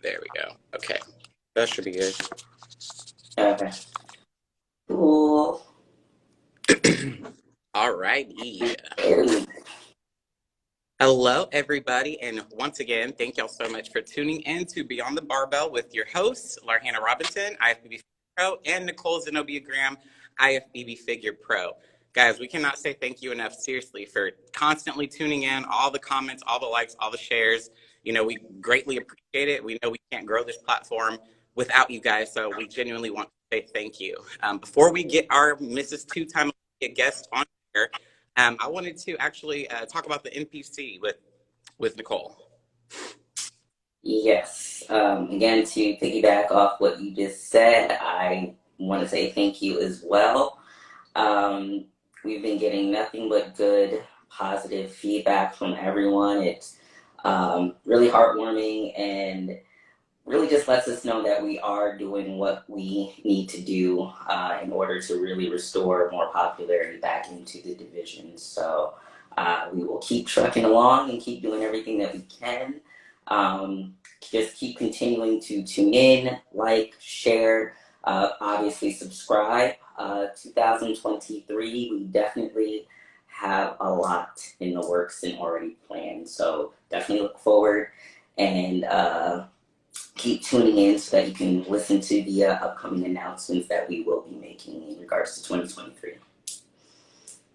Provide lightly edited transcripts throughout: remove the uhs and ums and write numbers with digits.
There we go. Okay. That should be good. Okay. Cool. All righty. Hello, everybody. And once again, thank y'all so much for tuning in to Beyond the Barbell with your hosts, Larhannah Robinson, IFBB Pro, and Nicole Zenobia Graham, IFBB Figure Pro. Guys, we cannot say thank you enough, seriously, for constantly tuning in, all the comments, all the likes, all the shares. You know, we greatly appreciate it. We know we can't grow this platform without you guys, so we genuinely want to say thank you. Before we get our Mrs. Two-Time guest on here, I wanted to actually talk about the NPC with Nicole. Yes. Again, to piggyback off what you just said, I want to say thank you as well. We've been getting nothing but good, positive feedback from everyone. It's really heartwarming and really just lets us know that we are doing what we need to do in order to really restore more popularity back into the division. So we will keep trucking along and keep doing everything that we can. Just keep continuing to tune in, like, share, obviously subscribe. 2023, we definitely have a lot in the works and already planned. So definitely look forward and keep tuning in so that you can listen to the upcoming announcements that we will be making in regards to 2023.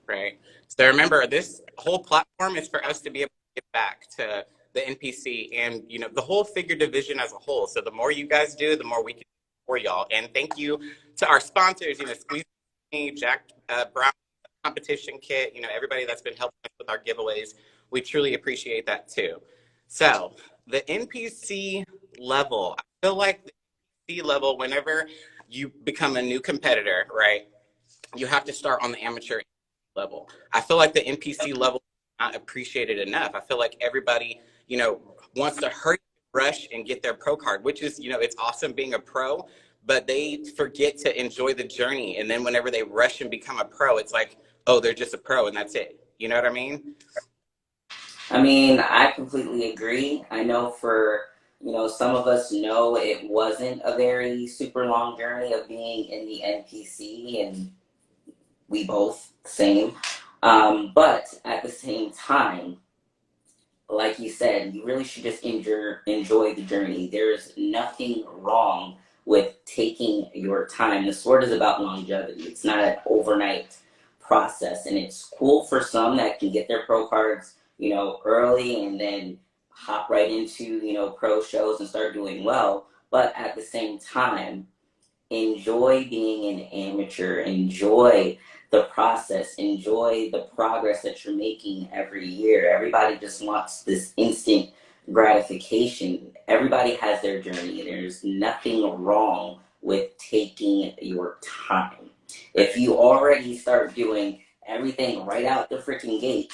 Right. So remember, this whole platform is for us to be able to get back to the NPC and, you know, the whole figure division as a whole. So the more you guys do, the more we can do for y'all. And thank you to our sponsors, you know, Squeeze Me, Jack Brown Competition Kit, you know, everybody that's been helping us with our giveaways. We truly appreciate that too. So the NPC level, I feel like the NPC level, whenever you become a new competitor, right, you have to start on the amateur level. I feel like the NPC level is not appreciated enough. I feel like everybody, you know, wants to hurry, rush, and get their pro card, which is, you know, it's awesome being a pro, but they forget to enjoy the journey. And then whenever they rush and become a pro, it's like, oh, they're just a pro and that's it. You know what I mean? I mean, I completely agree. I know for, you know, some of us know it wasn't a very super long journey of being in the NPC, and we both same. But at the same time, like you said, you really should just enjoy the journey. There's nothing wrong with taking your time. The sport is about longevity. It's not an overnight process, and it's cool for some that can get their pro cards, you know, early and then hop right into, you know, pro shows and start doing well. But at the same time, enjoy being an amateur, enjoy the process, enjoy the progress that you're making every year. Everybody just wants this instant gratification. Everybody has their journey. There's nothing wrong with taking your time. If you already start doing everything right out the freaking gate,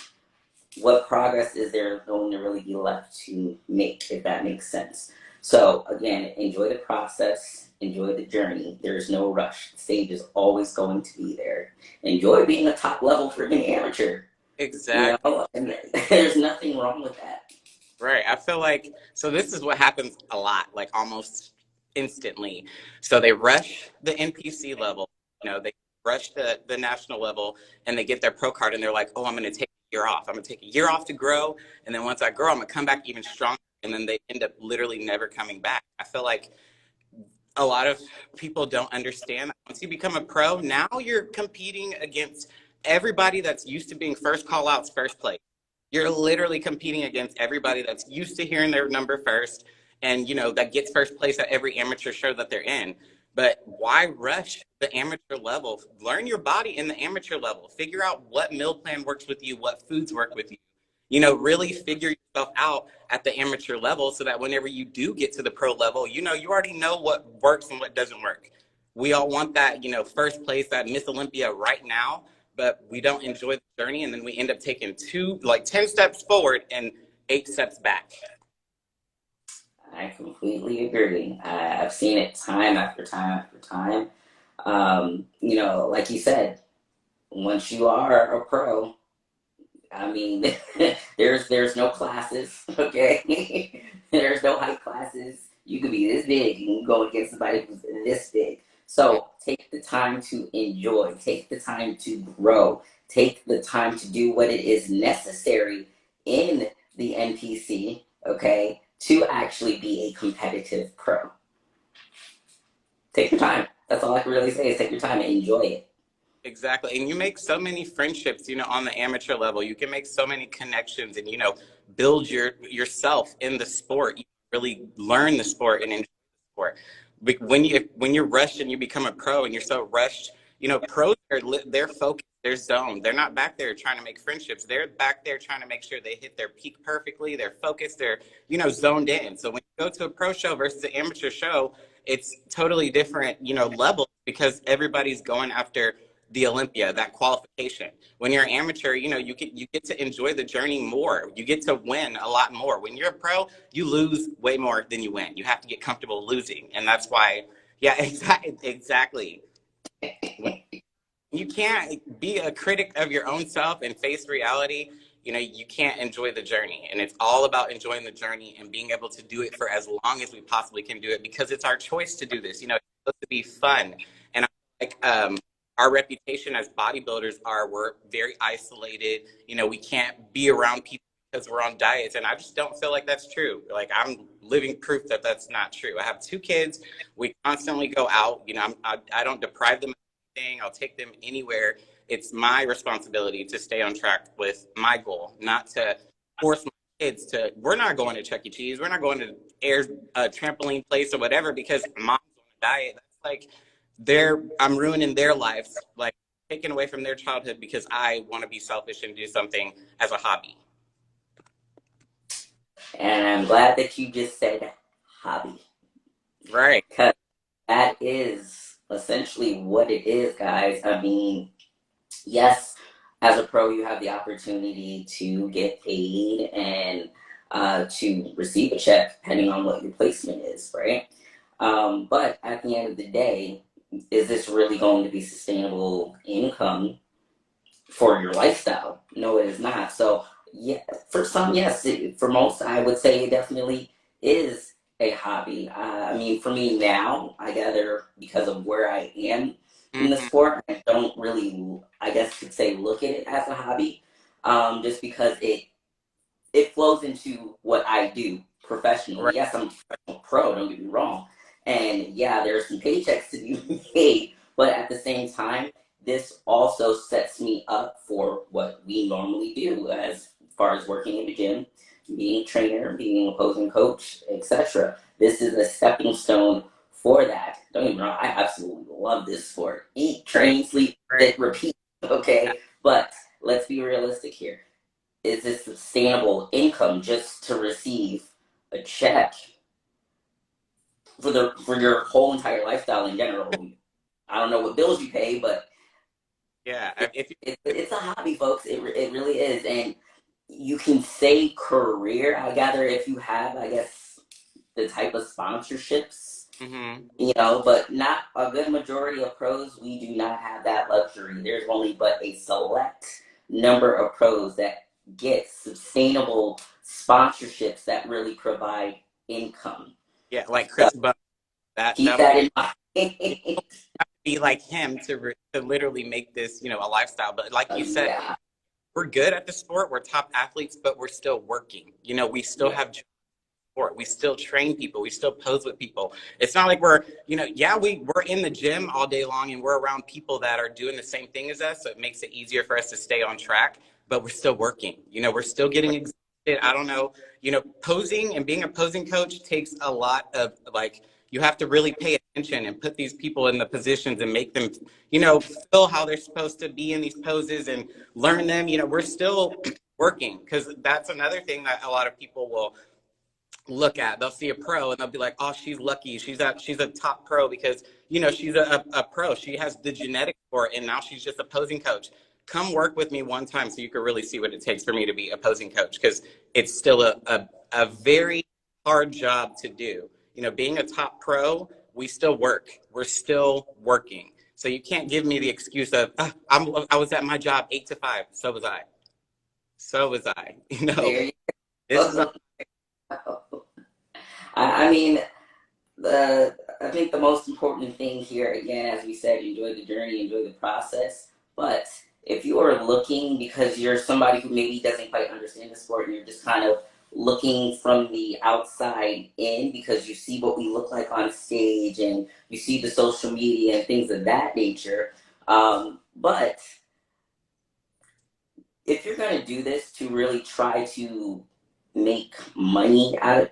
what progress is there going to really be left to make, if that makes sense? So again, enjoy the process, enjoy the journey. There's no rush. The stage is always going to be there. Enjoy being a top level freaking amateur. Exactly. You know, and there's nothing wrong with that. Right. I feel like, so this is what happens a lot, like almost instantly. So they rush the NPC level, you know, they rush the national level and they get their pro card and they're like, oh, I'm going to take a year off. I'm going to take a year off to grow. And then once I grow, I'm going to come back even stronger. And then they end up literally never coming back. I feel like a lot of people don't understand that once you become a pro, now you're competing against everybody that's used to being first call outs, first place. You're literally competing against everybody that's used to hearing their number first and, you know, that gets first place at every amateur show that they're in. But why rush the amateur level? Learn your body in the amateur level. Figure out what meal plan works with you, what foods work with you. You know, really figure yourself out at the amateur level so that whenever you do get to the pro level, you know, you already know what works and what doesn't work. We all want that, you know, first place, that Miss Olympia right now, but we don't enjoy the journey. And then we end up taking 10 steps forward and 8 steps back. I completely agree. I've seen it time after time after time. You know, like you said, once you are a pro, I mean, there's no classes, okay? There's no height classes. You go against somebody who's this big. So take the time to enjoy, take the time to grow, take the time to do what it is necessary in the NPC, okay, to actually be a competitive pro. Take your time. That's all I can really say is take your time and enjoy it. Exactly. And you make so many friendships, on the amateur level. You can make so many connections and, build yourself in the sport. You really learn the sport and enjoy the sport. But when you're rushed and you become a pro and you're so rushed, pros they're focused, they're zoned. They're not back there trying to make friendships. They're back there trying to make sure they hit their peak perfectly. They're focused. They're, zoned in. So when you go to a pro show versus an amateur show, it's totally different, levels because everybody's going after the Olympia, that qualification. When you're an amateur, you get to enjoy the journey more. You get to win a lot more. When you're a pro, you lose way more than you win. You have to get comfortable losing, and that's why. Yeah, exactly. You can't be a critic of your own self and face reality. You can't enjoy the journey, and it's all about enjoying the journey and being able to do it for as long as we possibly can do it because it's our choice to do this. It's supposed to be fun, and our reputation as bodybuilders we're very isolated. We can't be around people because we're on diets. And I just don't feel like that's true. Like I'm living proof that that's not true. I have 2 kids. We constantly go out. I don't deprive them of anything. I'll take them anywhere. It's my responsibility to stay on track with my goal, not to force my kids to, we're not going to Chuck E. Cheese. We're not going to air trampoline place or whatever because mom's on a diet. That's like, I'm ruining their lives, like taking away from their childhood because I want to be selfish and do something as a hobby. And I'm glad that you just said hobby. Right. Because that is essentially what it is, guys. I mean, yes, as a pro, you have the opportunity to get paid and to receive a check, depending on what your placement is, right? But at the end of the day, is this really going to be sustainable income for your lifestyle? No, it is not. So, yeah, for some, yes. For most, I would say it definitely is a hobby. I mean, for me now, I gather because of where I am in the sport, I don't really, I guess you could say, look at it as a hobby, just because it flows into what I do professionally. Right. Yes, I'm a professional pro, don't get me wrong. And yeah, there are some paychecks to be paid, but at the same time, this also sets me up for what we normally do as far as working in the gym, being a trainer, being an opposing coach, etc. This is a stepping stone for that. Don't get me wrong, I absolutely love this sport. Eat, train, sleep, fit, repeat, okay? But let's be realistic here. Is this sustainable income just to receive a check for your whole entire lifestyle in general? I don't know what bills you pay, but yeah, it's a hobby, folks. It really is, and you can say career. I gather if you have, I guess, the type of sponsorships, but not a good majority of pros. We do not have that luxury. There's only but a select number of pros that get sustainable sponsorships that really provide income. Yeah, like Chris Buck. Keep that in mind. Be like him to literally make this, a lifestyle. But like you said, we're good at the sport. We're top athletes, but we're still working. We still have sport. We still train people. We still pose with people. It's not like we're, we're in the gym all day long and we're around people that are doing the same thing as us. So it makes it easier for us to stay on track, but we're still working. We're still getting exhausted. I don't know, posing and being a posing coach takes a lot of you have to really pay attention and put these people in the positions and make them, feel how they're supposed to be in these poses and learn them. We're still working because that's another thing that a lot of people will look at. They'll see a pro and they'll be like, oh, she's lucky. She's a top pro because, she's a pro. She has the genetics for it. And now she's just a posing coach. Come work with me one time so you can really see what it takes for me to be a posing coach because it's still a very hard job to do. Being a top pro, we still work. We're still working. So you can't give me the excuse of, I was at my job 8 to 5. So was I. This is I mean, I think the most important thing here, again, as we said, enjoy the journey, enjoy the process. But if you are looking because you're somebody who maybe doesn't quite understand the sport and you're just kind of looking from the outside in because you see what we look like on stage and you see the social media and things of that nature. But if you're going to do this to really try to make money out of,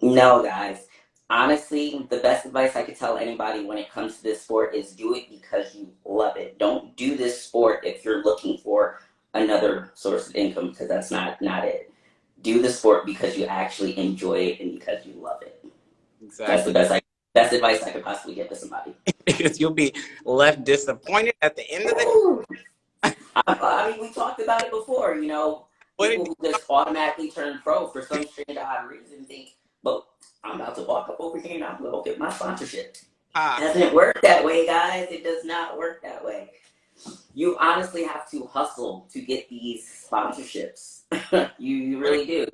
no, guys. Honestly, the best advice I could tell anybody when it comes to this sport is do it because you love it. Don't do this sport if you're looking for another source of income, because that's not it. Do the sport because you actually enjoy it and because you love it. That's the Exactly. best advice I could possibly give to somebody. Because you'll be left disappointed at the end of the I mean, we talked about it before. You know, what people it, who just automatically turn pro for some strange odd reason think, "But I'm about to walk up over here and I'm gonna get my sponsorship." It doesn't work that way, guys. It does not work that way. You honestly have to hustle to get these sponsorships. you really do.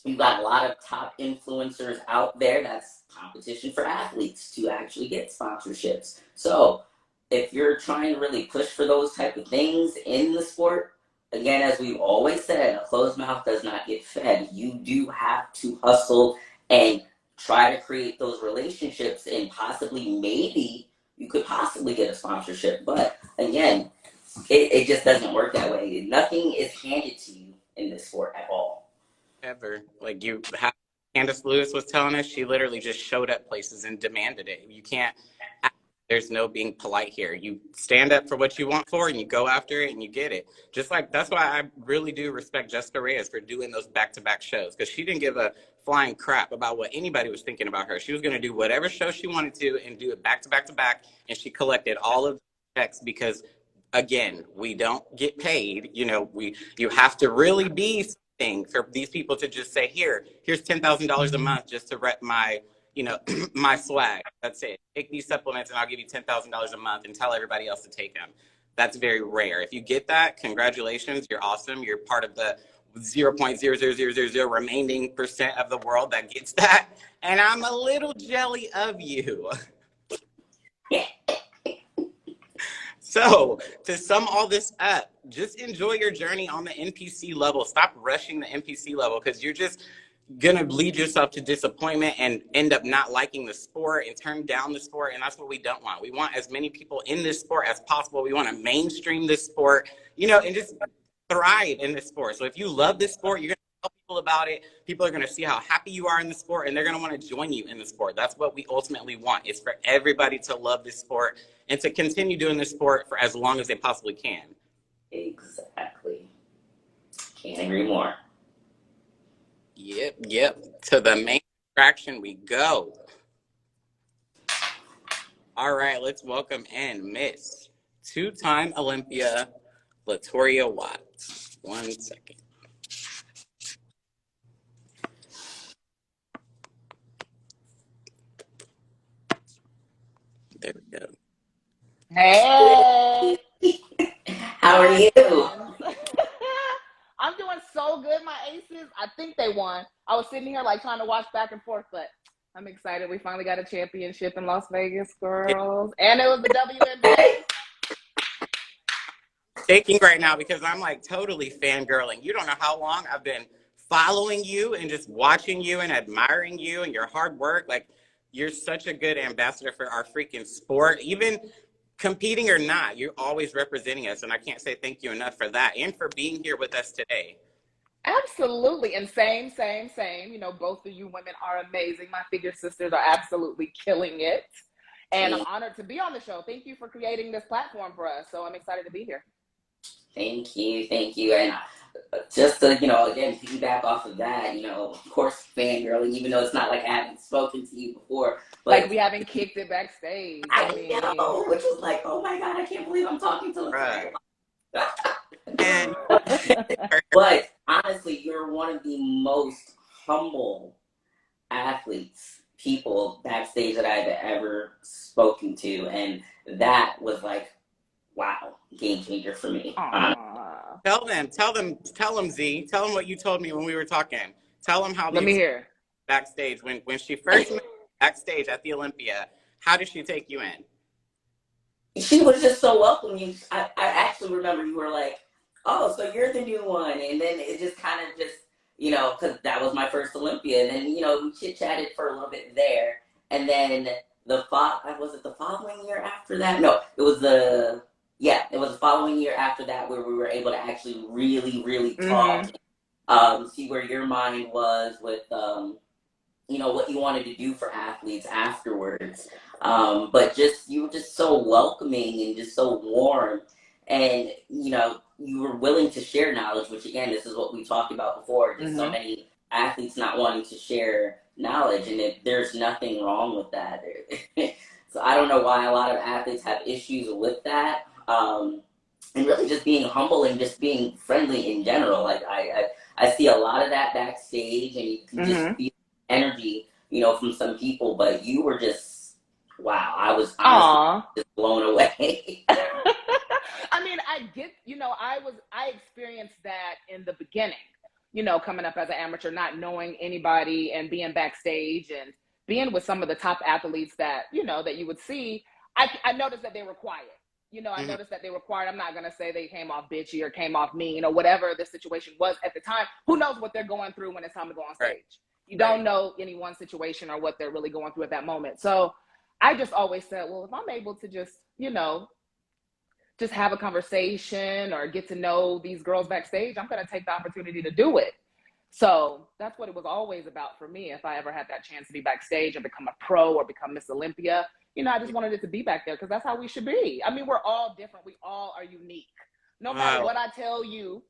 You've got a lot of top influencers out there. That's competition for athletes to actually get sponsorships. So if you're trying to really push for those type of things in the sport, again, as we've always said, a closed mouth does not get fed. You do have to hustle and try to create those relationships, and possibly, maybe you could possibly get a sponsorship. But again, it just doesn't work that way. Nothing is handed to you in this sport at all. ever. Like you have, Candace Lewis was telling us, she literally just showed up places and demanded it. You can't, there's no being polite here. You stand up for what you want for and you go after it and you get it. Just like, that's why I really do respect Jessica Reyes for doing those back-to-back shows, because she didn't give a flying crap about what anybody was thinking about her. She was going to do whatever show she wanted to and do it back to back to back. And she collected all of the checks because, again, we don't get paid. You know, you have to really be something for these people to just say, here's $10,000 a month just to rep my, you know, my swag. That's it. Take these supplements and I'll give you $10,000 a month and tell everybody else to take them. That's very rare. If you get that, congratulations. You're awesome. You're part of the 0.00000 remaining percent of the world that gets that. And I'm a little jelly of you. So to sum all this up, just enjoy your journey on the NPC level. Stop rushing the NPC level, because you're just going to lead yourself to disappointment and end up not liking the sport and turn down the sport. And that's what we don't want. We want as many people in this sport as possible. We want to mainstream this sport, you know, and just thrive in this sport. So if you love this sport, you're going to tell people about it. People are going to see how happy you are in the sport, and they're going to want to join you in the sport. That's what we ultimately want. It's for everybody to love this sport and to continue doing this sport for as long as they possibly can. Exactly. Can't agree more. Yep. To the main attraction we go. All right, let's welcome in Miss two-time Olympia, Latorya Watts. 1 second. There we go. Hey, How are you? I'm doing so good. My aces, I think they won. I was sitting here like trying to watch back and forth, but I'm excited. We finally got a championship in Las Vegas, girls, and it was the WNBA. Shaking right now because I'm like totally fangirling. You don't know how long I've been following you and just watching you and admiring you and your hard work. Like, you're such a good ambassador for our freaking sport. Even competing or not, you're always representing us, and I can't say thank you enough for that and for being here with us today. Absolutely, and same. You know, both of you women are amazing. My figure sisters are absolutely killing it, and I'm honored to be on the show. Thank you for creating this platform for us. So I'm excited to be here. Thank you. And just to, you know, again, piggyback off of that, you know, of course, fangirling, even though it's not like I haven't spoken to you before. But like we haven't kicked it backstage. I know, which was like, oh my God, I can't believe I'm talking to Right. And but honestly, you're one of the most humble athletes, people backstage that I've ever spoken to. And that was like, wow, game changer for me. tell them, Z. Tell them what you told me when we were talking. Tell them how Let me hear. backstage when she first met backstage at the Olympia. How did she take you in? She was just so welcoming. I actually remember you were like, oh, so you're the new one. And then it just kind of just, because that was my first Olympia. And then, we chit-chatted for a little bit there. And then was it the following year after that? No, it was the following year after that where we were able to actually really, really talk, see where your mind was with, what you wanted to do for athletes afterwards. But you were just so welcoming and just so warm. And, you were willing to share knowledge, which again, this is what we talked about before, just so many athletes not wanting to share knowledge. And there's nothing wrong with that. So I don't know why a lot of athletes have issues with that. And really just being humble and just being friendly in general. Like I see a lot of that backstage, and you can just feel energy, from some people, but you were just, wow, I was honestly just blown away. I mean, I get, I experienced that in the beginning, coming up as an amateur, not knowing anybody and being backstage and being with some of the top athletes that, that you would see. I noticed that they were quiet. I noticed that they were quiet. I'm not going to say they came off bitchy or came off mean or whatever the situation was at the time. Who knows what they're going through when it's time to go on stage? Right. You don't know anyone's situation or what they're really going through at that moment. So I just always said, well, if I'm able to just, just have a conversation or get to know these girls backstage, I'm going to take the opportunity to do it. So that's what it was always about for me. If I ever had that chance to be backstage or become a pro or become Miss Olympia, I just wanted it to be back there because that's how we should be. I mean, we're all different. We all are unique. No matter what I tell you,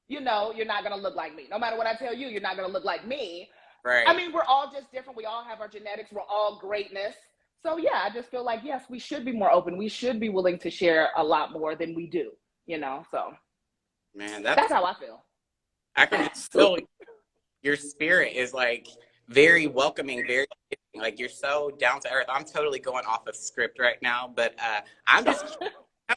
you're not going to look like me. No matter what I tell you, you're not going to look like me. Right. I mean, we're all just different. We all have our genetics. We're all greatness. So yeah, I just feel like, yes, we should be more open. We should be willing to share a lot more than we do, so. Man, that's how I feel. I can just feel your spirit is like very welcoming, very like you're so down to earth. I'm totally going off of script right now, but I'm just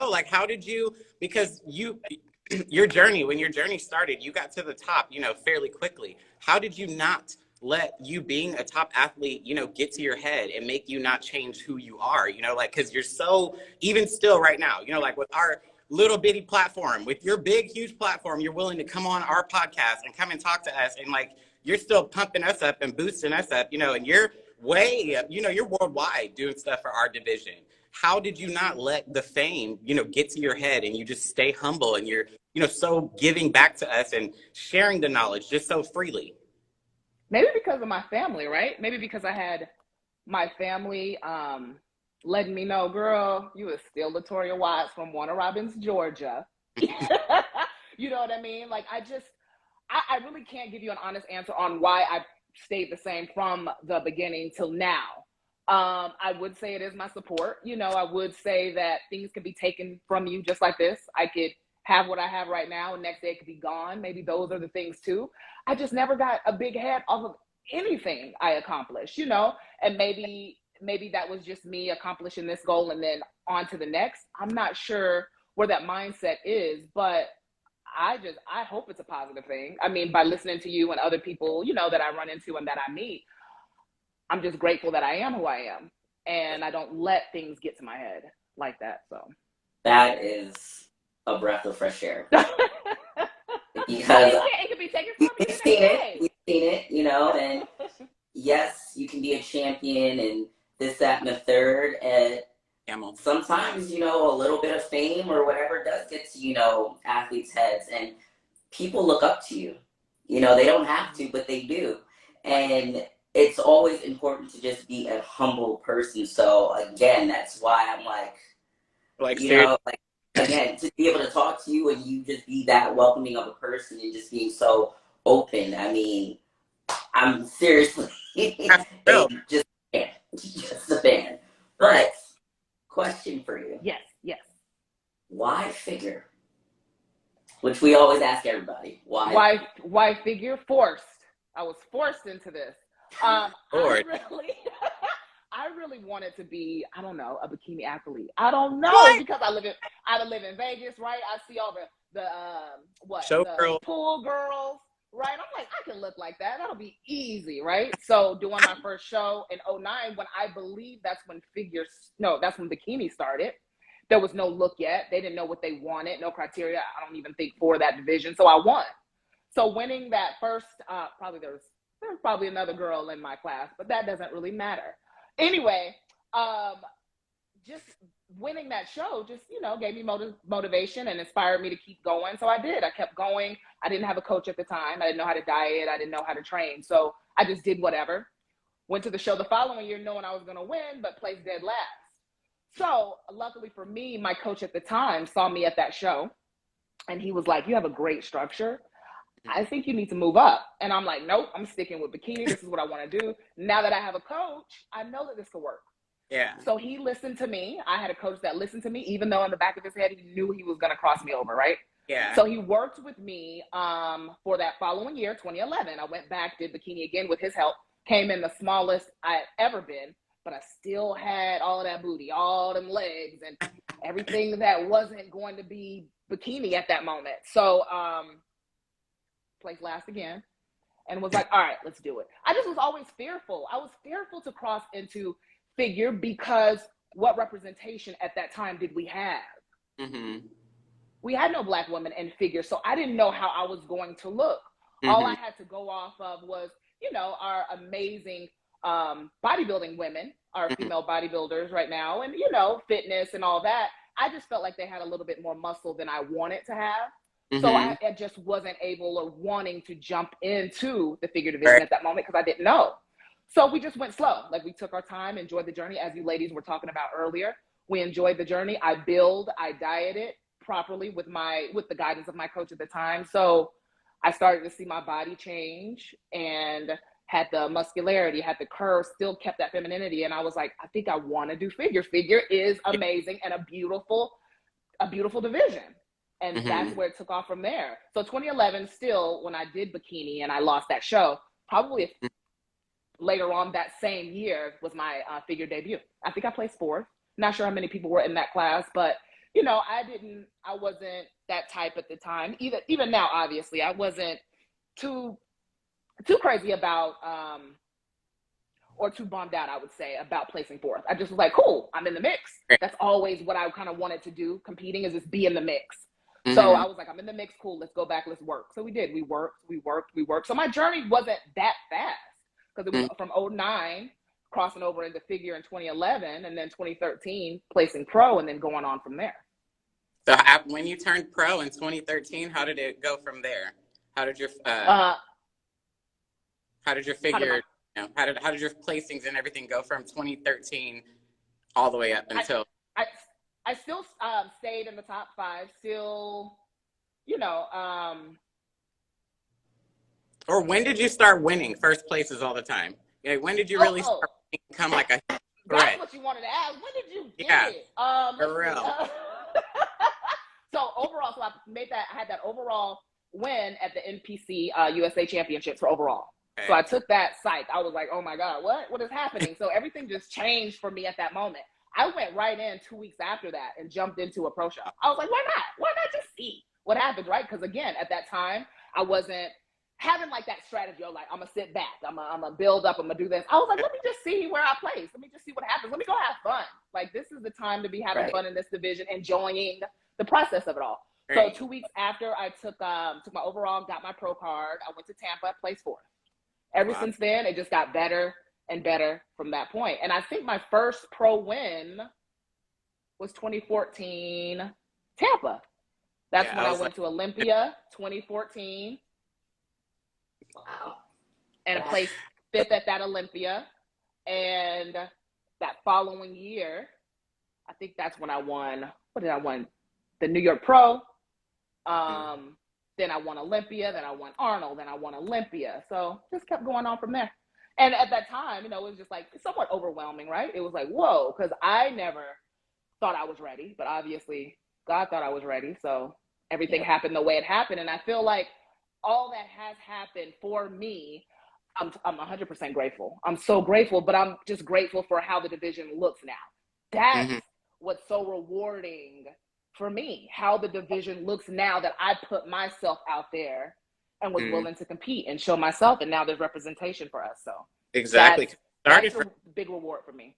like, how did you, because your journey, when your journey started, you got to the top, fairly quickly. How did you not let you being a top athlete, get to your head and make you not change who you are, because you're so, even still right now, like with our little bitty platform, with your big, huge platform, you're willing to come on our podcast and come and talk to us. And like, you're still pumping us up and boosting us up, and you're way, you're worldwide doing stuff for our division. How did you not let the fame, get to your head and you just stay humble and you're, so giving back to us and sharing the knowledge just so freely? Maybe because of my family, right? Maybe because I had my family letting me know, girl, you are still Latorya Watts from Warner Robins, Georgia. You know what I mean? Like, I really can't give you an honest answer on why I stayed the same from the beginning till now. I would say it is my support. I would say that things can be taken from you just like this. I could have what I have right now and next day it could be gone. Maybe those are the things too. I just never got a big head off of anything I accomplished, and maybe that was just me accomplishing this goal and then on to the next. I'm not sure where that mindset is, but I hope it's a positive thing. I mean, by listening to you and other people, that I run into and that I meet, I'm just grateful that I am who I am and I don't let things get to my head like that. So that is a breath of fresh air. Because it can be taken from you. We've seen it, and yes, you can be a champion and this, that, and the third. And sometimes, a little bit of fame or whatever does get to, athletes' heads, and people look up to you. They don't have to, but they do. And it's always important to just be a humble person. So again, that's why I'm like again, to be able to talk to you and you just be that welcoming of a person and just being so open. I mean, I'm seriously just a fan. But question for you. Yes. Why figure? Which we always ask everybody. Why figure? Forced. I was forced into this. I really wanted to be, I don't know, a bikini athlete. I don't know, because I live in Vegas, right? I see all the showgirl pool girls, Right? I'm like, I can look like that. That'll be easy, right? So doing my first show in '09, when I believe that's when that's when bikini started. There was no look yet. They didn't know what they wanted, no criteria, I don't even think, for that division. So I won. So winning that first, there was probably another girl in my class, but that doesn't really matter. Anyway, just winning that show just, gave me motivation and inspired me to keep going. So I did. I kept going. I didn't have a coach at the time. I didn't know how to diet. I didn't know how to train. So I just did whatever. Went to the show the following year knowing I was going to win, but placed dead last. So luckily for me, my coach at the time saw me at that show and he was like, you have a great structure. I think you need to move up. And I'm like, nope, I'm sticking with bikini. This is what I want to do. Now that I have a coach, I know that this could work. Yeah. So he listened to me. I had a coach that listened to me, even though in the back of his head, he knew he was going to cross me over, right? Yeah. So he worked with me for that following year, 2011. I went back, did bikini again with his help, came in the smallest I had ever been, but I still had all of that booty, all them legs, and everything that wasn't going to be bikini at that moment. So placed last again and was like, all right, let's do it. I just was always fearful. I was fearful to cross into figure because what representation at that time did we have? Mm-hmm. We had no Black women in figure, so I didn't know how I was going to look. Mm-hmm. All I had to go off of was, our amazing bodybuilding women, our female bodybuilders right now, and, fitness and all that. I just felt like they had a little bit more muscle than I wanted to have. Mm-hmm. So I just wasn't able or wanting to jump into the figure division at that moment because I didn't know. So we just went slow. Like we took our time, enjoyed the journey, as you ladies were talking about earlier. We enjoyed the journey. I dieted properly with the guidance of my coach at the time. So I started to see my body change and had the muscularity, had the curve, still kept that femininity. And I was like, I think I want to do figure. Figure is amazing and a beautiful division. And that's where it took off from there. So 2011, still, when I did bikini and I lost that show, probably later on that same year was my figure debut. I think I placed fourth. Not sure how many people were in that class, but I wasn't that type at the time. Even now, obviously, I wasn't too crazy about or too bummed out, I would say, about placing fourth. I just was like, cool, I'm in the mix. That's always what I kind of wanted to do. Competing is just be in the mix. Mm-hmm. So I was like, I'm in the mix, cool, let's go back, let's work. So we did. We worked. So my journey wasn't that fast because it was from 2009 crossing over into figure in 2011 and then 2013 placing pro and then going on from there. So when you turned pro in 2013, how did it go from there? How did your figure, how did your placings and everything go from 2013 all the way up until? I still stayed in the top 5, still, Or when did you start winning first places all the time? When did you really start become like a threat? That's what you wanted to ask. When did you get it? For real. So overall, I had that overall win at the NPC USA Championships for overall. Okay. So I took that psych. I was like, oh my God, what is happening? So everything just changed for me at that moment. I went right in 2 weeks after that and jumped into a pro show. I was like, why not? Why not just see what happens, right? Because again, at that time, I wasn't having like that strategy of like, I'm gonna sit back, I'm gonna build up, I'm gonna do this. I was like, let me just see where I place. Let me just see what happens. Let me go have fun. Like this is the time to be having fun in this division, enjoying the process of it all. So 2 weeks after I took my overall, got my pro card, I went to Tampa, placed fourth. Ever since then, it just got better and better from that point. And I think my first pro win was 2014 Tampa. That's when I went to Olympia, 2014. Wow. And I placed fifth at that Olympia. And that following year, I think that's when I won. What did I win? The New York Pro. Then I won Olympia. Then I won Arnold. Then I won Olympia. So just kept going on from there. And at that time, it was just like somewhat overwhelming, right? It was like, whoa, because I never thought I was ready. But obviously, God thought I was ready. So everything happened the way it happened. And I feel like all that has happened for me, I'm 100% grateful. I'm so grateful, but I'm just grateful for how the division looks now. That's what's so rewarding for me, how the division looks now that I put myself out there and was willing to compete and show myself. And now there's representation for us. So exactly. That's a big reward for me.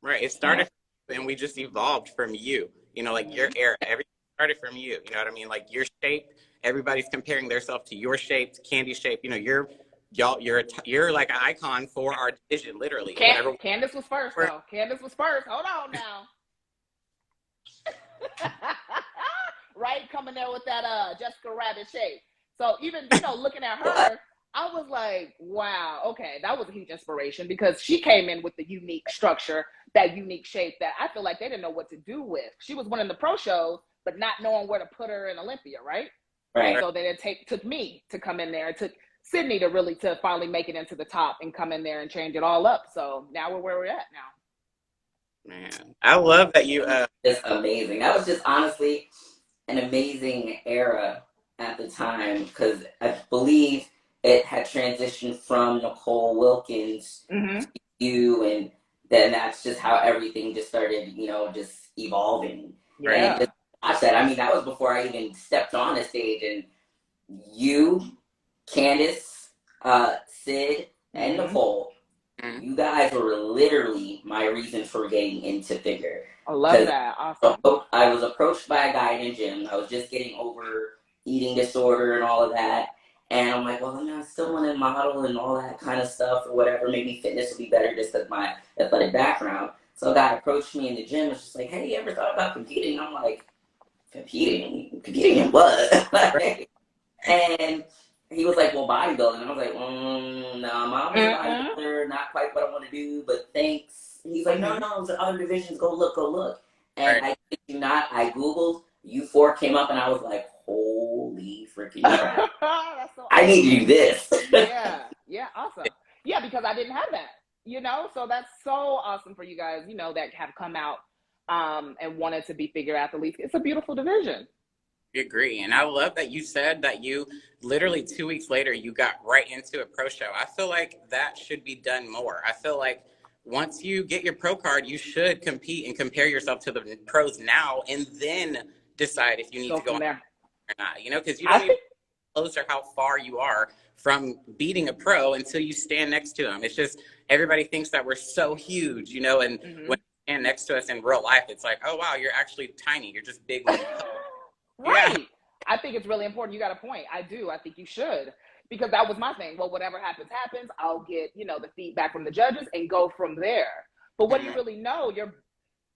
Right. It started and we just evolved from you, you know, like your era, everything started from you. You know what I mean? Like your shape, everybody's comparing themselves to your shape, to Candy's shape. You know, you're like an icon for our division, literally. Candace was first, though. Candace was first. Hold on now. Right, coming there with that Jessica Rabbit shape. So even, you know, looking at her, I was like, wow, okay, that was a huge inspiration because she came in with the unique structure, that unique shape that I feel like they didn't know what to do with. She was winning the pro shows, but not knowing where to put her in Olympia, right? Right. So then it took me to come in there. It took Sydney to finally make it into the top and come in there and change it all up. So now we're where we're at now. Man, I love that you. It's amazing. That was just honestly an amazing era at the time because I believe it had transitioned from Nicole Wilkins to you, and then that's just how everything just started, you know, just evolving. Yeah. And just, I said, I mean, that was before I even stepped on the stage, and you, Candace, Sid, and Nicole, you guys were literally my reason for getting into figure. I love that. Awesome. I was approached by a guy in a gym. I was just getting over eating disorder and all of that. And I'm like, well, I still want to model and all that kind of stuff or whatever. Maybe fitness would be better just because my athletic background. So a guy approached me in the gym and was just like, hey, you ever thought about competing? I'm like, competing? Competing in what? And he was like, well, bodybuilding. I was like, no, mom's a bodybuilder, not quite what I want to do, but thanks. And he's like, no, there's other divisions, go look. And I kid you not, I Googled, U4 came up, and I was like, holy freaking crap. That's so awesome. I need to do this. Yeah, awesome. Yeah, because I didn't have that, you know? So that's so awesome for you guys, you know, that have come out and wanted to be figure athletes. It's a beautiful division. I agree. And I love that you said that you literally 2 weeks later, you got right into a pro show. I feel like that should be done more. I feel like once you get your pro card, you should compete and compare yourself to the pros now and then decide if you need to go on there or not, you know, because you don't even know closer how far you are from beating a pro until you stand next to them. It's just everybody thinks that we're so huge, you know, and when you stand next to us in real life, it's like, oh, wow, you're actually tiny. You're just big. Right. Yeah. I think it's really important. You got a point. I do. I think you should. Because that was my thing. Well, whatever happens, happens. I'll get, you know, the feedback from the judges and go from there. But what do you really know?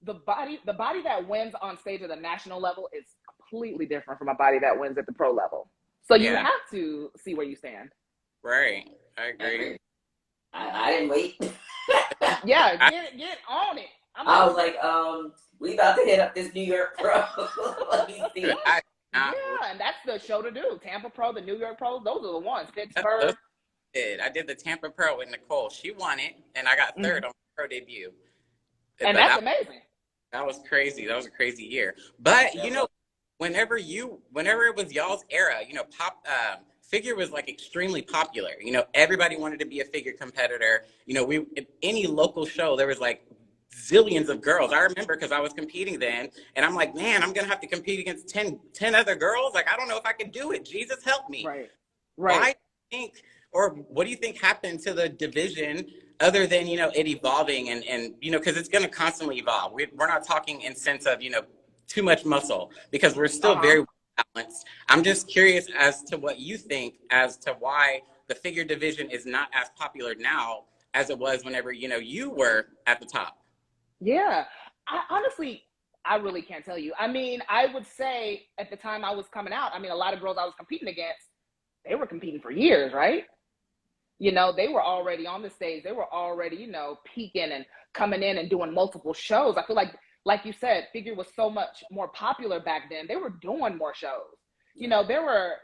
The body that wins on stage at the national level is completely different from a body that wins at the pro level. So you have to see where you stand. Right. I agree. I didn't wait. Yeah, get on it. I was like, we about to hit up this New York Pro. Let me see. Yeah, and that's the show to do. Tampa Pro, the New York Pro, those are the ones. Pittsburgh. I did the Tampa Pro with Nicole. She won it, and I got third on my pro debut. And that's amazing. That was crazy. That was a crazy year. But, you know, whenever it was y'all's era, you know, figure was like extremely popular. You know, everybody wanted to be a figure competitor. You know, any local show, there was like zillions of girls. I remember because I was competing then, and I'm like, man, I'm gonna have to compete against 10 other girls. Like, I don't know if I can do it. Jesus help me. Right. Why do you think, or what do you think happened to the division other than, you know, it evolving and you know, because it's gonna constantly evolve. We're not talking in sense of, you know, too much muscle because we're still very balanced. I'm just curious as to what you think as to why the figure division is not as popular now as it was whenever, you know, you were at the top. Yeah, I really can't tell you. I mean, I would say at the time I was coming out, I mean, a lot of girls I was competing against, they were competing for years, right? You know, they were already on the stage. They were already, you know, peaking and coming in and doing multiple shows. I feel like you said, figure was so much more popular back then. They were doing more shows. You know, there were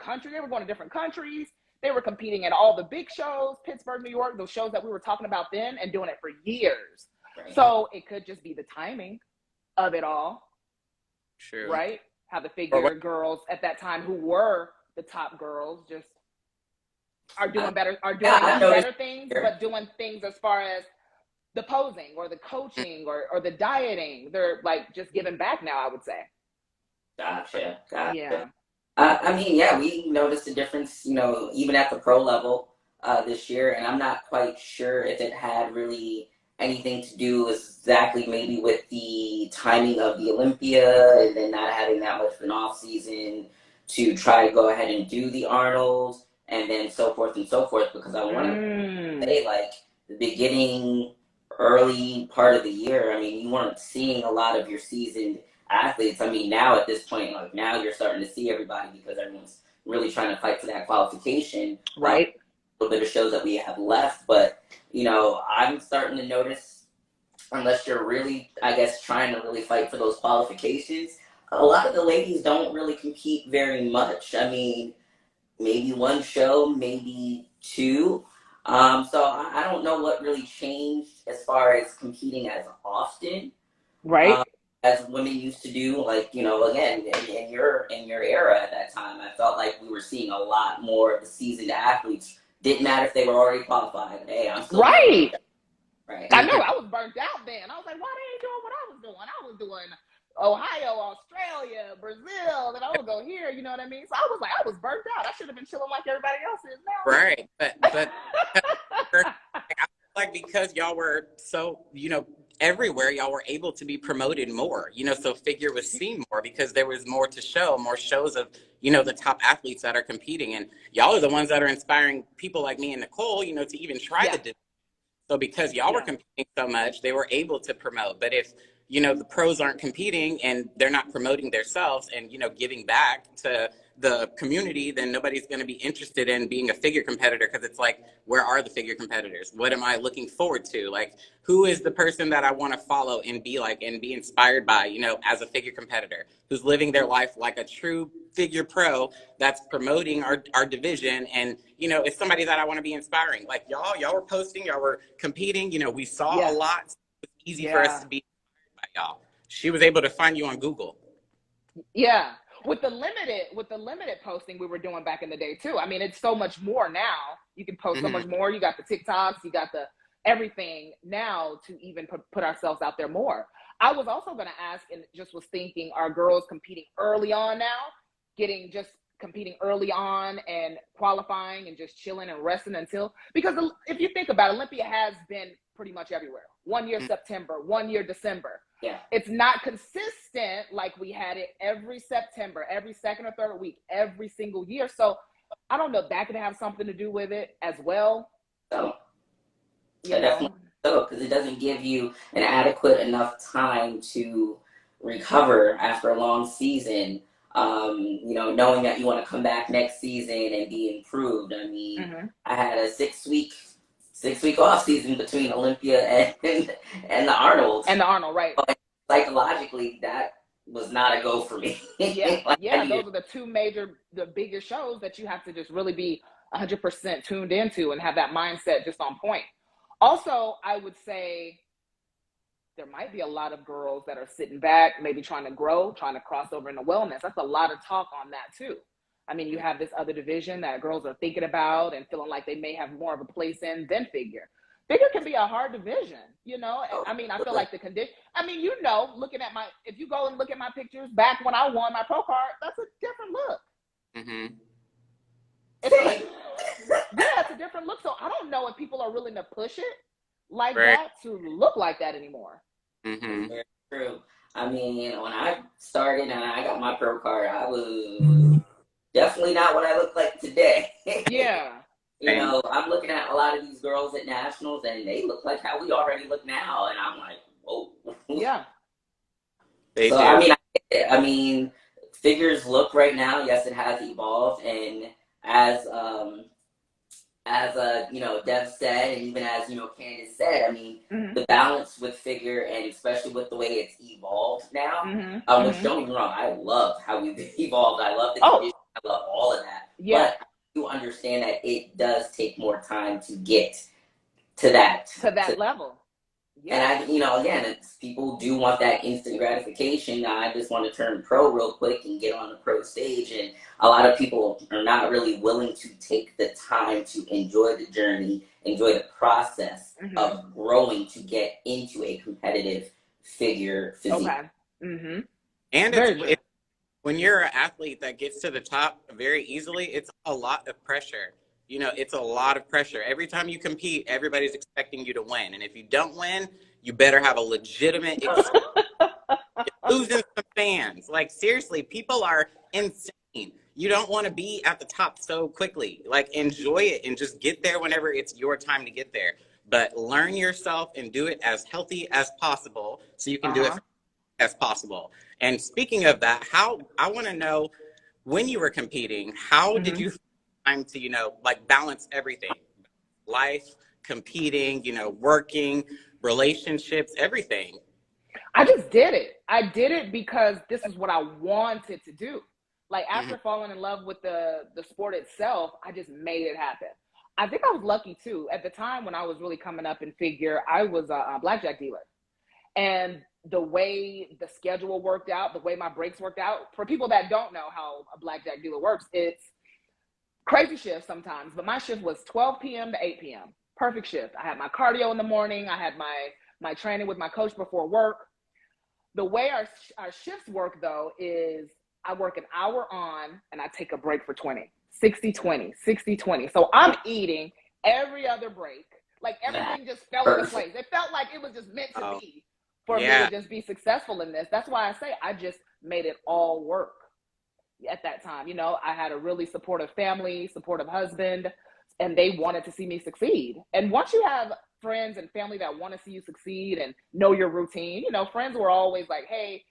countries, they were going to different countries. They were competing at all the big shows, Pittsburgh, New York, those shows that we were talking about then, and doing it for years. Right. So it could just be the timing of it all. True. Right? How the figure girls at that time who were the top girls just are doing better things, but doing things as far as the posing or the coaching or the dieting. They're like just giving back now, I would say. Gotcha. Yeah. I mean, yeah, we noticed a difference, even at the pro level this year, and I'm not quite sure if it had really anything to do exactly maybe with the timing of the Olympia and then not having that much of an off season to try to go ahead and do the Arnold and then so forth and so forth. Because I want to say, like, the beginning, early part of the year, I mean, you weren't seeing a lot of your seasoned athletes. I mean, now at this point, like now you're starting to see everybody because everyone's really trying to fight for that qualification. Right. A little bit of shows that we have left, but I'm starting to notice, unless you're really, I guess, trying to really fight for those qualifications, a lot of the ladies don't really compete very much. I mean, maybe one show, maybe two. So I don't know what really changed as far as competing as often. Right. As women used to do, like, again, in your era at that time, I felt like we were seeing a lot more of the seasoned athletes. Didn't matter if they were already qualified. Hey, I'm still right. Right. I know. I was burnt out then. I was like, why they ain't doing what I was doing? I was doing Ohio, Australia, Brazil, and I would go here. You know what I mean? So I was like, I was burnt out. I should have been chilling like everybody else is now. Right, but like because y'all were so everywhere, y'all were able to be promoted more. So figure was seen more because there was more to show, more shows of the top athletes that are competing, and y'all are the ones that are inspiring people like me and Nicole, to even try the. So because y'all were competing so much, they were able to promote. But if the pros aren't competing and they're not promoting themselves and giving back to the community, then nobody's going to be interested in being a figure competitor, because it's like, where are the figure competitors? What am I looking forward to? Like, who is the person that I want to follow and be like and be inspired by, as a figure competitor who's living their life like a true figure pro that's promoting our division, and it's somebody that I want to be inspiring. Like y'all were posting, y'all were competing, we saw a lot. So it was easy for us to be inspired by y'all. She was able to find you on Google. Yeah. With the limited posting we were doing back in the day too. I mean, it's so much more now. You can post so much more. You got the TikToks, you got the everything now to even put ourselves out there more. I was also going to ask, and just was thinking, are girls competing early on now, competing early on and qualifying and just chilling and resting until, because if you think about it, Olympia has been pretty much everywhere. 1 year September, 1 year December. Yeah. It's not consistent like we had it every September, every second or third week, every single year. So I don't know if that could have something to do with it as well. So, definitely so, because it doesn't give you an adequate enough time to recover after a long season. Knowing that you want to come back next season and be improved. I mean, I had a 6 week off season between Olympia and the Arnold. And the Arnold, right. But psychologically, that was not a go for me. Yeah, those are the biggest shows that you have to just really be 100% tuned into and have that mindset just on point. Also, I would say there might be a lot of girls that are sitting back, maybe trying to grow, trying to cross over into wellness. That's a lot of talk on that too. I mean, you have this other division that girls are thinking about and feeling like they may have more of a place in than figure. Figure can be a hard division, I mean, I feel like the condition, if you go and look at my pictures back when I won my pro card, that's a different look. It's a different look. So I don't know if people are willing to push it like that to look like that anymore. Very true. I mean, when I started and I got my pro card, I was definitely not what I look like today. Yeah. I'm looking at a lot of these girls at nationals, and they look like how we already look now, and I'm like, whoa. Yeah. They do. I mean, figures look right now. Yes, it has evolved, and as Dev said, and even as Candace said, I mean, the balance with figure, and especially with the way it's evolved now, which don't get me wrong, I love how we've evolved. I love the condition. I love all of that. Yeah. But I do understand that it does take more time to get to that level. Yeah. And again, people do want that instant gratification. I just want to turn pro real quick and get on the pro stage. And a lot of people are not really willing to take the time to enjoy the journey, enjoy the process of growing to get into a competitive figure physique. Okay. And it's when you're an athlete that gets to the top very easily, it's a lot of pressure. You know, it's a lot of pressure. Every time you compete, everybody's expecting you to win. And if you don't win, you better have a legitimate excuse. Losing some fans. Like, seriously, people are insane. You don't want to be at the top so quickly. Like, enjoy it and just get there whenever it's your time to get there. But learn yourself and do it as healthy as possible so you can do it as possible. And speaking of that, how I want to know, when you were competing, how did you find time to, you know, like balance everything? Life, competing, you know, working, relationships, everything. I just did it. I did it because this is what I wanted to do. Like, after falling in love with the sport itself, I just made it happen. I think I was lucky too. At the time when I was really coming up in figure, I was a blackjack dealer. And the way the schedule worked out, the way my breaks worked out, for people that don't know how a blackjack dealer works, it's crazy shifts sometimes, but my shift was 12 p.m. to 8 p.m. Perfect shift. I had my cardio in the morning. I had my training with my coach before work. The way our shifts work, though, is I work an hour on and I take a break for 20, 60-20, 60-20. So I'm eating every other break. Like, everything just fell into place. It felt like it was just meant to be for me to just be successful in this. That's why I say I just made it all work at that time. You know, I had a really supportive family, supportive husband, and they wanted to see me succeed. And once you have friends and family that want to see you succeed and know your routine, you know, friends were always like, hey,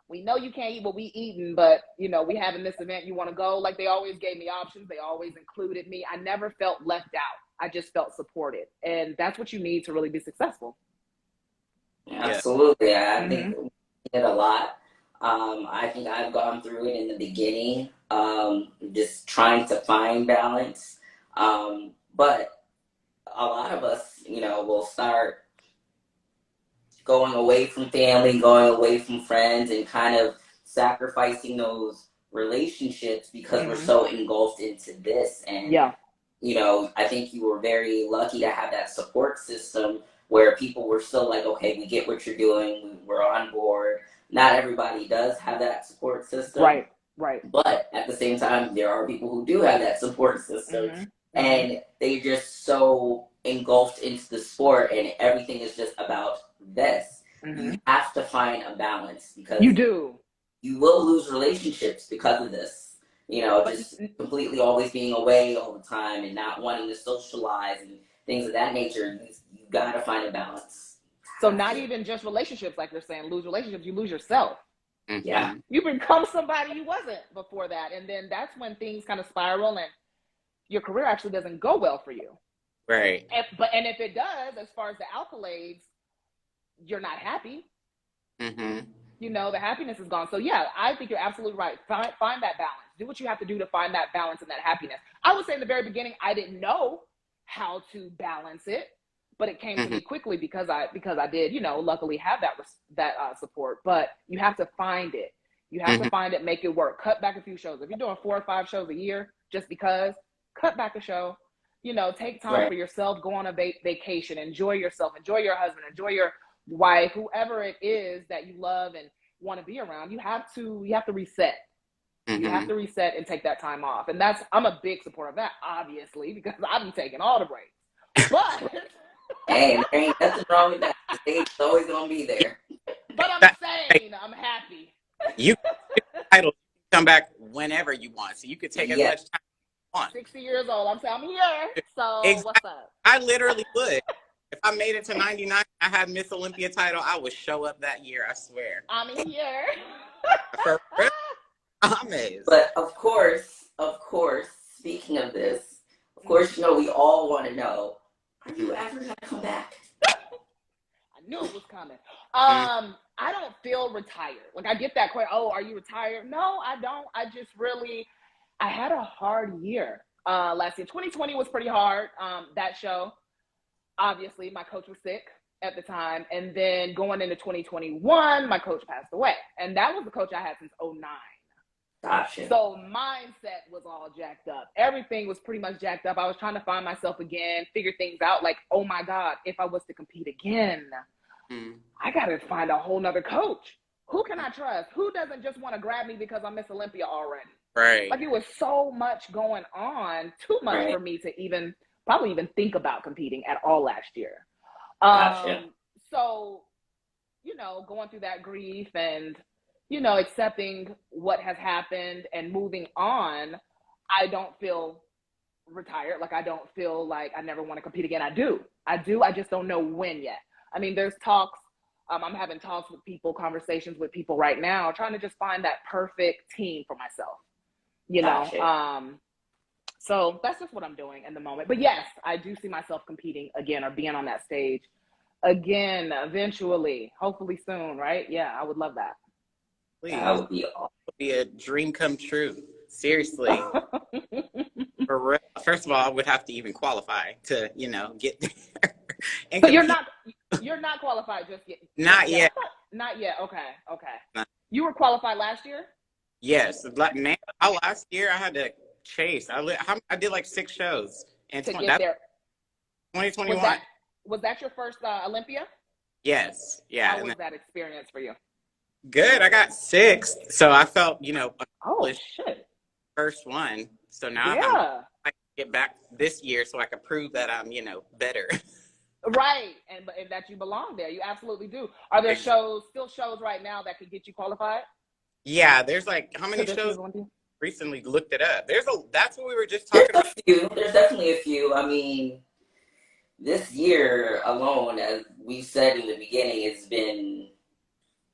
we know you can't eat what we eating, but, you know, we having this event, you want to go? Like, they always gave me options. They always included me. I never felt left out. I just felt supported. And that's what you need to really be successful. Absolutely. I think we did a lot. I think I've gone through it in the beginning, just trying to find balance. But a lot of us, you know, will start going away from family, going away from friends, and kind of sacrificing those relationships because we're so engulfed into this. And, you know, I think you were very lucky to have that support system where people were still like, okay, we get what you're doing, we're on board. Not everybody does have that support system. Right. But at the same time, there are people who do have that support system. And they're just so engulfed into the sport and everything is just about this. You have to find a balance because you will lose relationships because of this. You know, just completely always being away all the time and not wanting to socialize and things of that nature. You gotta find a balance. So not even just relationships, like you're saying, lose relationships, you lose yourself. Yeah. You become somebody you wasn't before that. And then that's when things kind of spiral and your career actually doesn't go well for you. Right. And if it does, as far as the accolades, you're not happy. You know, the happiness is gone. So yeah, I think you're absolutely right. Find that balance. Do what you have to do to find that balance and that happiness. I would say in the very beginning, I didn't know how to balance it, but it came to me quickly because I did, you know, luckily have that support. But you have to find it. You have to find it, make it work. Cut back a few shows. If you're doing 4 or 5 shows a year, just because, cut back a show. You know, take time for yourself. Go on a vacation. Enjoy yourself. Enjoy your husband. Enjoy your wife. Whoever it is that you love and want to be around. You have to reset. You have to reset and take that time off. And I'm a big supporter of that, obviously, because I've been taking all the breaks. But hey, there ain't nothing wrong with that. The stage's always gonna be there. But I'm saying I'm happy. You title come back whenever you want, so you could take as much time as you want. 60 years old. I'm saying I'm here. So what's up? I literally would. If I made it to 99, I had Miss Olympia title, I would show up that year, I swear. I'm here. For real? Amazing. But of course, speaking of this, of course, you know, we all want to know, are you ever going to come back? I knew it was coming. I don't feel retired. Like, I get that question, oh, are you retired? No, I don't. I had a hard year last year. 2020 was pretty hard, that show. Obviously, my coach was sick at the time. And then going into 2021, my coach passed away. And that was the coach I had since 2009. Gotcha. So mindset was all jacked up. Everything was pretty much jacked up. I was trying to find myself again, figure things out. Like, oh my God, if I was to compete again, I got to find a whole nother coach. who can I trust? Who doesn't just want to grab me because I'm Miss Olympia already? Right. Like, it was so much going on, too much for me to probably even think about competing at all last year. Gotcha. So, going through that grief and, accepting what has happened and moving on, I don't feel retired. Like, I don't feel like I never want to compete again. I do. I just don't know when yet. I mean, there's talks. I'm having talks with people, conversations with people right now, trying to just find that perfect team for myself, Gotcha. So that's just what I'm doing in the moment. But yes, I do see myself competing again or being on that stage again, eventually, hopefully soon, right? Yeah, I would love that. Please. That would be awesome. It would be a dream come true. Seriously. For real. First of all, I would have to even qualify to, get there. And so you're not qualified just yet? Not yet. Not yet. Okay. No. You were qualified last year? Yes. Man, last year I had to chase. I did like 6 shows. And to get there. 2021. Was that your first Olympia? Yes. Yeah. How was that experience for you? Good. I got 6th. So I felt, oh, shit. First one. So now I get back this year so I can prove that I'm, better. Right. And that you belong there. You absolutely do. Are there still shows right now that could get you qualified? Yeah. There's like, how many shows? Recently looked it up. That's what we were just talking about. There's definitely a few. I mean, this year alone, as we said in the beginning, it's been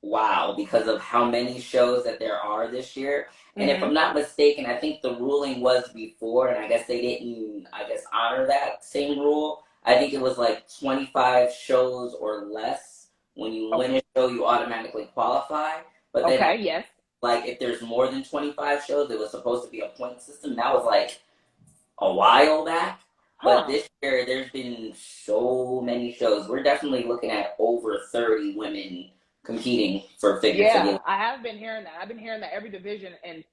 wow because of how many shows that there are this year. And if I'm not mistaken, I think the ruling was before, and I guess they didn't, honor that same rule. I think it was like 25 shows or less. When you win a show, you automatically qualify. But then, yes. Like, if there's more than 25 shows, it was supposed to be a point system. That was like a while back. But this year, there's been so many shows. We're definitely looking at over 30 women competing for figure. Yeah, I have been hearing that. I've been hearing that every division in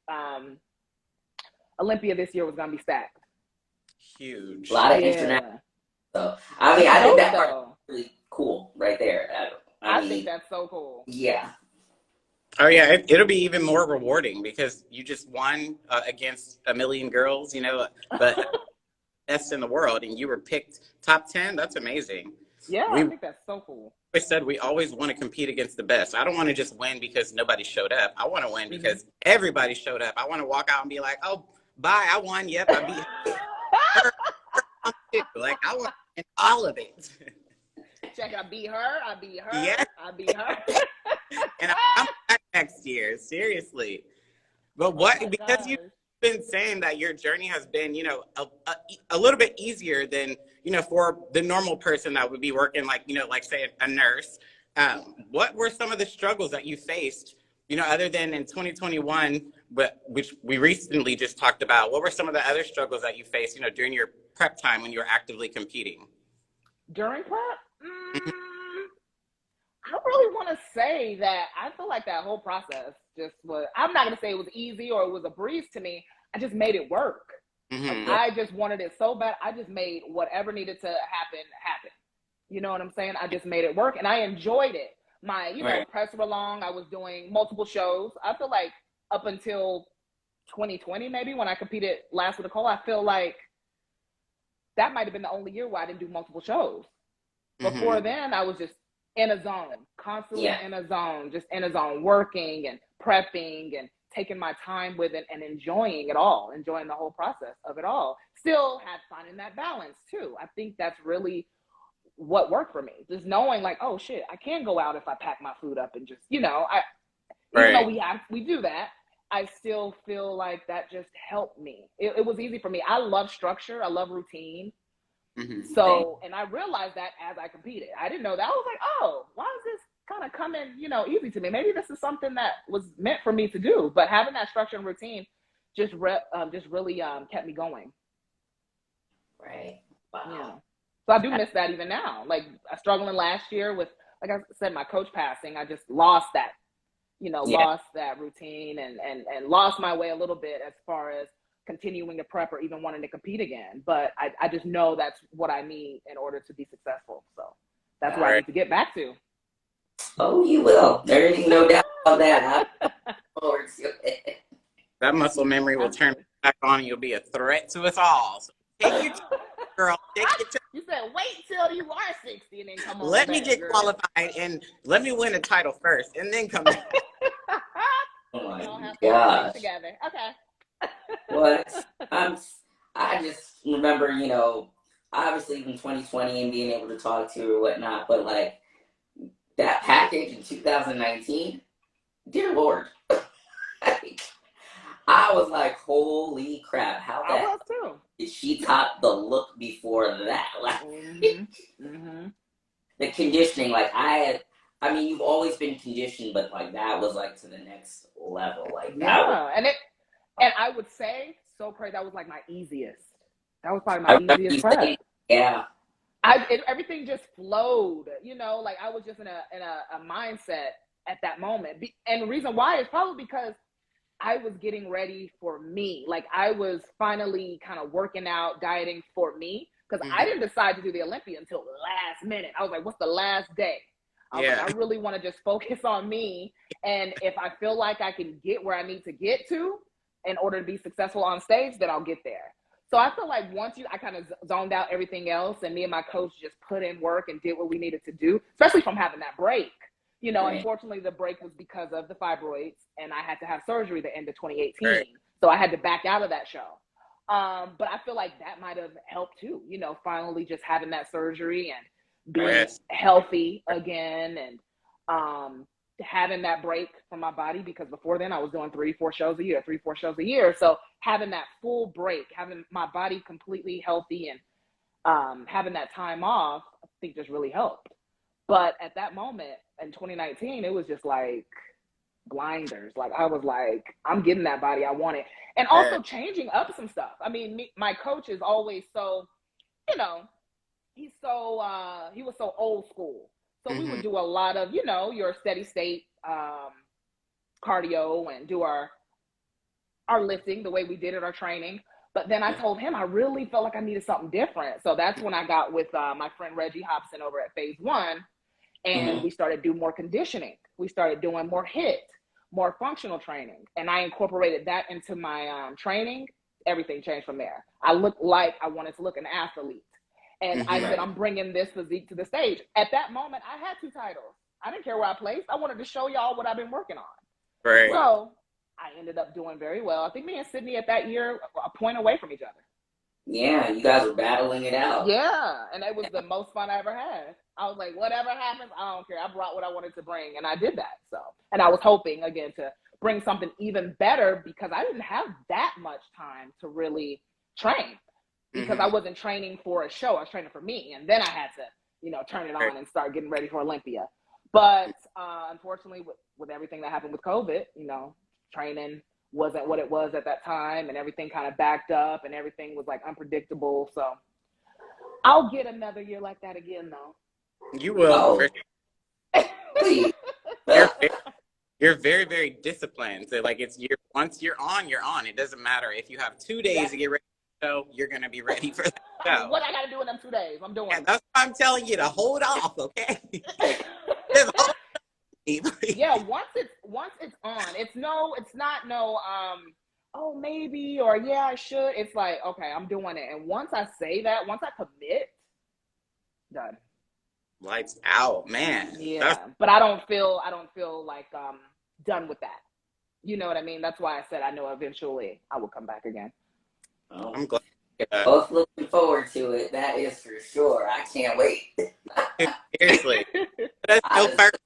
Olympia this year was going to be stacked. Huge. A lot of international. So, I mean, I think that part is really cool right there. I think that's so cool. Yeah. Oh, yeah. It'll be even more rewarding because you just won against a million girls, but best in the world, and you were picked top 10. That's amazing. Yeah, I think that's so cool. I said we always want to compete against the best. I don't want to just win because nobody showed up. I want to win because everybody showed up. I want to walk out and be like, oh, bye, I won. Yep, I beat her. Like, I want to win all of it. Check, I beat her. Yeah. I beat her. And I'm back next year, seriously. But because you've been saying that your journey has been, a little bit easier than, for the normal person that would be working like, like say a nurse. What were some of the struggles that you faced, other than in 2021, which we recently just talked about? What were some of the other struggles that you faced, during your prep time when you were actively competing? During prep? I don't really want to say that. I feel like that whole process just was, I'm not going to say it was easy or it was a breeze to me. I just made it work. Like, I just wanted it so bad. I just made whatever needed to happen. You know what I'm saying? I just made it work and I enjoyed it. My, press were long. I was doing multiple shows. I feel like up until 2020, maybe when I competed last with Nicole, I feel like that might've been the only year where I didn't do multiple shows. Before then, I was just in a zone, constantly in a zone, just in a zone, working and prepping and taking my time with it and enjoying it all, enjoying the whole process of it all. Still had finding that balance too. I think that's really what worked for me. Just knowing like, oh shit, I can go out if I pack my food up and just, even though we do that, I still feel like that just helped me. It was easy for me. I love structure. I love routine. So, and I realized that as I competed, I didn't know that. I was like, oh, why is this kind of coming, easy to me? Maybe this is something that was meant for me to do. But having that structure and routine just really kept me going. Right. Wow. Yeah. So I do miss that even now. Like, I struggling last year with, like I said, my coach passing. I just lost that, lost that routine and lost my way a little bit as far as continuing to prep or even wanting to compete again. But I just know that's what I need in order to be successful. So that's what I need to get back to. Oh, you will. There is no doubt. of that. I look forward to it. That muscle memory will turn back on and you'll be a threat to us all. So take your time, girl. Take your time. You said wait till you are 60 and then come on Let me back, get girl. qualified and let me win a title first and then come back. Oh We all my have to gosh. together. Okay. What? I just remember, you know, obviously in 2020 and being able to talk to her or whatnot, but like that package in 2019, dear Lord. Like, I was like, holy crap, how I that was too. did she top the look before that? Like the conditioning, like I mean, you've always been conditioned, but like that was like to the next level. Like that was, and I would say so crazy. That was like my easiest. That was probably I my remember easiest you prep. saying, yeah. Everything just flowed, you know, like I was just in a mindset at that moment. And the reason why is probably because I was getting ready for me. Like I was finally kind of working out, dieting for me. Because I didn't decide to do the Olympia until the last minute. I was like, what's the last day? I was like, I really want to just focus on me. And if I feel like I can get where I need to get to in order to be successful on stage, then I'll get there. So I feel like I kind of zoned out everything else, and me and my coach just put in work and did what we needed to do, especially from having that break. You know, unfortunately, the break was because of the fibroids, and I had to have surgery the end of 2018. Right. So I had to back out of that show. But I feel like that might have helped too, you know, finally just having that surgery and being healthy again, and having that break from my body, because before then I was doing 3-4 shows a year. So having that full break, having my body completely healthy, and having that time off, I think just really helped. But at that moment in 2019, it was just like blinders. Like I was like, I'm getting that body I wanted. And also changing up some stuff. I mean, my coach is always so, you know, he was so old school. So we would do a lot of, you know, your steady state cardio and do our lifting the way we did it, our training. But then I told him I really felt like I needed something different. So that's when I got with my friend Reggie Hobson over at Phase One, and we started doing more conditioning. We started doing more HIIT, more functional training, and I incorporated that into my training. Everything changed from there. I looked like I wanted to look an athlete. And I said, I'm bringing this physique to the stage. At that moment, I had 2 titles. I didn't care where I placed. I wanted to show y'all what I've been working on. Right. So I ended up doing very well. I think me and Sydney at that year, a point away from each other. Yeah, you guys were battling it out. Yeah, and it was the most fun I ever had. I was like, whatever happens, I don't care. I brought what I wanted to bring, and I did that. So, and I was hoping, again, to bring something even better, because I didn't have that much time to really train, because I wasn't training for a show. I was training for me, and then I had to, you know, turn it on and start getting ready for Olympia. But unfortunately, with everything that happened with COVID, you know, training wasn't what it was at that time, and everything kind of backed up, and everything was like unpredictable. So I'll get another year like that again, though. You will. Please. You're very, very disciplined. So like once you're on, you're on. It doesn't matter if you have 2 days to get ready for the show, you're gonna be ready for the show. What I gotta do in them 2 days, I'm doing. Yeah, that's why I'm telling you to hold off, okay? Yeah, once it's on, it's not oh maybe, or yeah I should. It's like, okay, I'm doing it. And once I say that, once I commit, done. Lights out, man. Yeah, but I don't feel like done with that. You know what I mean? That's why I said I know eventually I will come back again. Oh, I'm glad. Both looking forward to it. That is for sure. I can't wait. Seriously. Let us know first.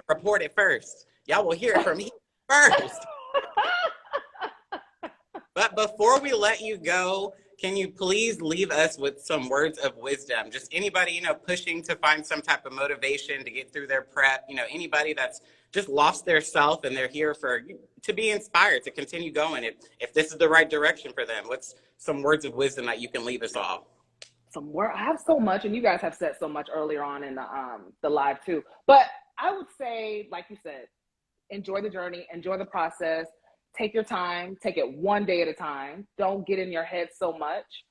Report it first. Y'all will hear it from me first. But before we let you go, can you please leave us with some words of wisdom? Just anybody, you know, pushing to find some type of motivation to get through their prep, you know, anybody that's just lost their self and they're here to be inspired, to continue going. If this is the right direction for them, what's some words of wisdom that you can leave us all? I have so much, and you guys have said so much earlier on in the live too. But I would say, like you said, enjoy the journey, enjoy the process. Take your time, take it one day at a time. Don't get in your head so much.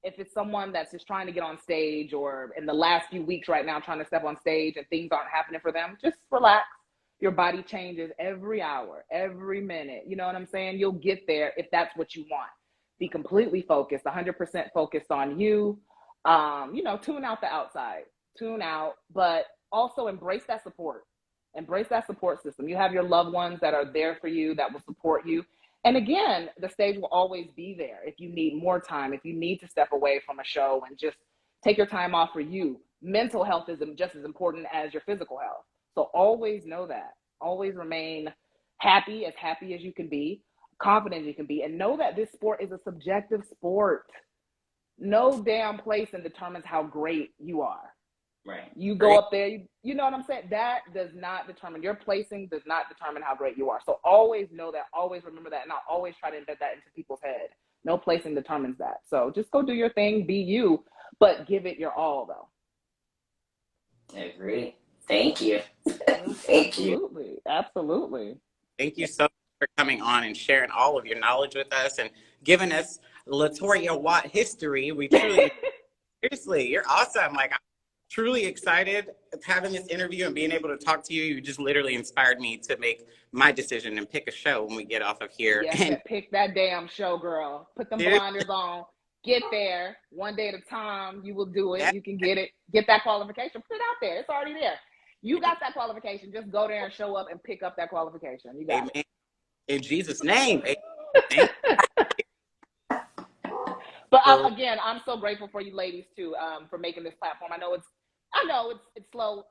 If it's someone that's just trying to get on stage, or in the last few weeks right now trying to step on stage and things aren't happening for them, just relax. Your body changes every hour, every minute. You know what I'm saying? You'll get there if that's what you want. Be completely focused, 100% focused on you. You know, tune out the outside, tune out, but also embrace that support. Embrace that support system. You have your loved ones that are there for you, that will support you. And again, the stage will always be there if you need more time, if you need to step away from a show and just take your time off for you. Mental health is just as important as your physical health. So always know that. Always remain happy as you can be, confident as you can be, and know that this sport is a subjective sport. No damn placing determines how great you are. Right. You go up there, you know what I'm saying? That does not determine, your placing does not determine how great you are. So always know that, always remember that, and I'll always try to embed that into people's head. No placing determines that. So just go do your thing, be you, but give it your all, though. I agree. Thank you. Thank you. Absolutely. Absolutely. Thank you so much for coming on and sharing all of your knowledge with us and giving us Latorya Watt history. We truly, seriously, you're awesome. Like, I'm truly excited having this interview and being able to talk to you. You just literally inspired me to make my decision and pick a show when we get off of here. Yes, and pick that damn show, girl. Put them blinders on. Get there. One day at a time. You will do it. Yeah. You can get it. Get that qualification. Put it out there. It's already there. You got that qualification. Just go there and show up and pick up that qualification. You got Amen. it. In Jesus' name. But again, I'm so grateful for you ladies too, for making this platform. I know it's slow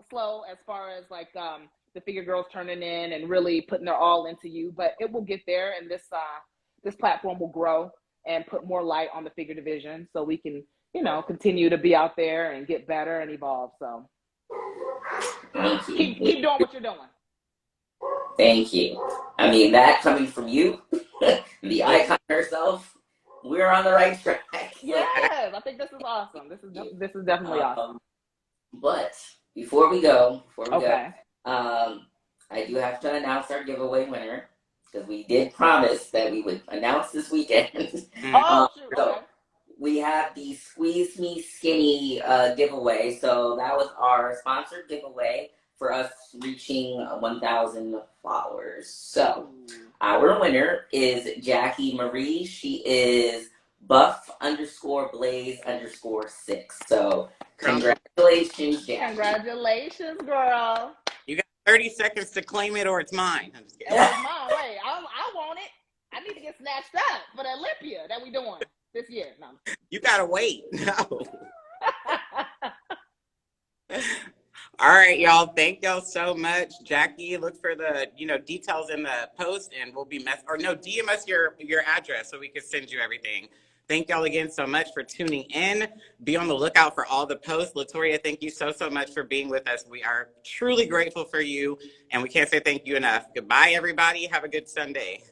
as far as like the figure girls turning in and really putting their all into you, but it will get there, and this platform will grow and put more light on the figure division, so we can, you know, continue to be out there and get better and evolve. So keep doing what you're doing. Thank you. I mean, that coming from you, the icon herself, we're on the right track. Yes, I think this is awesome. This is definitely awesome. But before we go, Okay. I do have to announce our giveaway winner, because we did promise that we would announce this weekend. Oh, shoot. So Okay. we have the Squeeze Me Skinny giveaway. So that was our sponsored giveaway for us reaching 1,000 followers. So our winner is Jackie Marie. She is buff_blaze_6. So congratulations, Jackie. Congratulations, girl. You got 30 seconds to claim it or it's mine. I'm just kidding. It's mine. Wait, I want it. I need to get snatched up for the Olympia that we doing this year. No. You gotta wait. No. All right, y'all. Thank y'all so much. Jackie, look for the details in the post, and we'll be DM us your address so we can send you everything. Thank y'all again so much for tuning in. Be on the lookout for all the posts. Latorya, thank you so much for being with us. We are truly grateful for you, and we can't say thank you enough. Goodbye, everybody. Have a good Sunday.